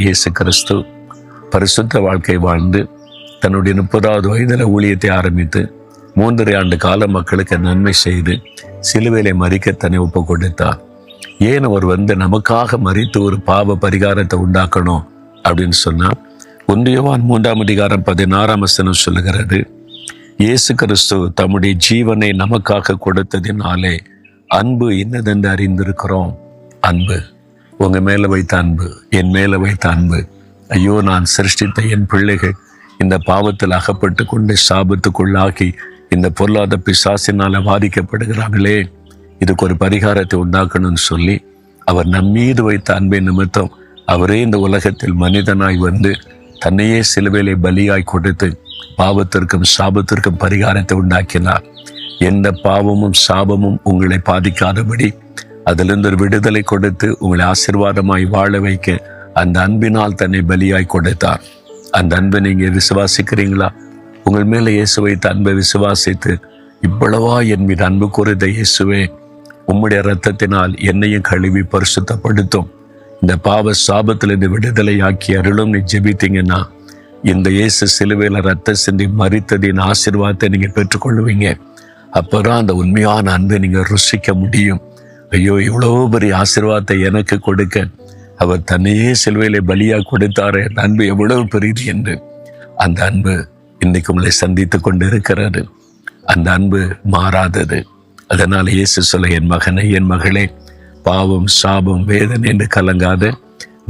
இயேசு கிறிஸ்து பரிசுத்த வாழ்க்கை வாழ்ந்து தன்னுடைய 30வது வயதில் ஊழியத்தை ஆரம்பித்து 3.5 ஆண்டு கால மக்களுக்கு நன்மை செய்து சிலுவையிலே மரிக்க தன்னை ஒப்பு கொடுத்தார். ஏன் அவர் நமக்காக மரித்து ஒரு பாவ பரிகாரத்தை உண்டாக்கணும் அப்படின்னு சொன்னார். 1 யோவான் 3ஆம் அதிகாரம் 16ஆம் வசனம் சொல்லுகிறது, இயேசு கிறிஸ்து தம்முடைய ஜீவனை நமக்காக கொடுத்ததினாலே அன்பு இன்னதென்று அறிந்திருக்கிறோம். அன்பு, உங்க மேல வைத்த அன்பு, என் மேல வைத்த அன்பு. ஐயோ, நான் சிருஷ்டித்த என் பிள்ளைகள் இந்த பாவத்தில் அகப்பட்டு கொண்டு சாபத்துக்குள்ளாக்கி இந்த பொருளாதார பிசாசினால பாதிக்கப்படுகிறார்களே, இதுக்கு ஒரு பரிகாரத்தை உண்டாக்கணும்னு சொல்லி அவர் நம்மீது வைத்த அன்பின் நிமித்தம் அவரே இந்த உலகத்தில் மனிதனாய் தன்னையே சிலுவையிலே பலியாய் கொடுத்து பாவத்திற்கும் சாபத்திற்கும் பரிகாரத்தை உண்டாக்கினார். எந்த பாவமும் சாபமும் உங்களை பாதிக்காதபடி அதிலிருந்து ஒரு விடுதலை கொடுத்து உங்களை ஆசீர்வாதமாய் வாழ வைக்க அந்த அன்பினால் தன்னை பலியாய் கொடுத்தார். அந்த அன்பை நீங்க விசுவாசிக்கிறீங்களா? உங்கள் மேல இயேசு வைத்த அன்பை விசுவாசித்து, இவ்வளவா என் மீது அன்பு கூறுத இயேசுவே, உம்முடைய இரத்தத்தினால் என்னையும் கழுவி பரிசுத்தப்படுத்தும், இந்த பாவ சாபத்திலிருந்து விடுதலை ஆக்கி அருளும் நீ ஜெபித்தீங்கன்னா இந்த இயேசு சிலுவையில ரத்த சிந்தி மரித்ததின் ஆசீர்வாதத்தை நீங்க பெற்றுக்கொள்ளுவீங்க. அப்பதான் அந்த உண்மையான அன்பை நீங்க ருசிக்க முடியும். ஐயோ, இவ்வளவு பெரிய ஆசீர்வாதத்தை எனக்கு கொடுக்க அவர் தன்னையே சிலுவையிலே பலியா கொடுத்தாரே, அந்த அன்பு எவ்வளவு பெரியது என்று. அந்த அன்பு இன்னைக்கு உங்களை சந்தித்து கொண்டு இருக்கிறது. அந்த அன்பு மாறாதது. அதனால இயேசு சொல்ல, என் மகனே, என் மகளே, பாவம் சாபம் வேதனை என்று கலங்காத,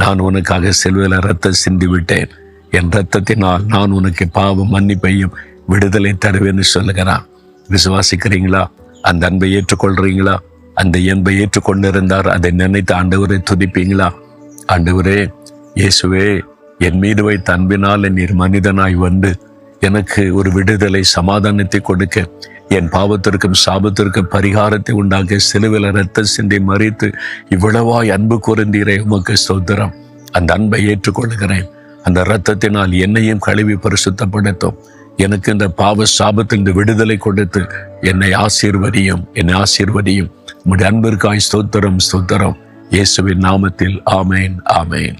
நான் உனக்காக சிலுவையில ரத்தம் சிந்தி விட்டேன், என் ரத்தத்தினால் நான் உனக்கு பாவம் மன்னிப்பையும் விடுதலை தருவேன்னு சொல்லுகிறான். விசுவாசிக்கிறீங்களா? அந்த அன்பை ஏற்றுக்கொள்றீங்களா? அந்த அன்பை ஏற்றுக்கொண்டிருந்தார் அதை நினைத்து ஆண்டவரை துதிப்பீங்களா? ஆண்டவரே, இயேசுவே, என் மீது வைத்த அன்பினால் நீர் மனிதனாய் எனக்கு ஒரு விடுதலை சமாதானத்தை கொடுக்க, என் பாவத்திற்கும் சாபத்திற்கும் பரிகாரத்தை உண்டாக்க சிலுவையில ரத்த சிந்தி மறித்து இவ்வளவாய் அன்பு கூர்ந்தீரே, உமக்கு ஸ்தோத்திரம். அந்த அன்பை ஏற்றுக்கொள்கிறேன். அந்த இரத்தத்தினால் என்னையும் கழுவி பரிசுத்தப்படுத்தும். எனக்கு இந்த பாவ சாபத்திலிருந்து விடுதலை கொடுத்து என்னை ஆசீர்வதியும், உம்முடைய அன்பிற்காய் ஸ்தோத்திரம், ஸ்தோத்திரம். இயேசுவின் நாமத்தில் ஆமேன், ஆமேன்.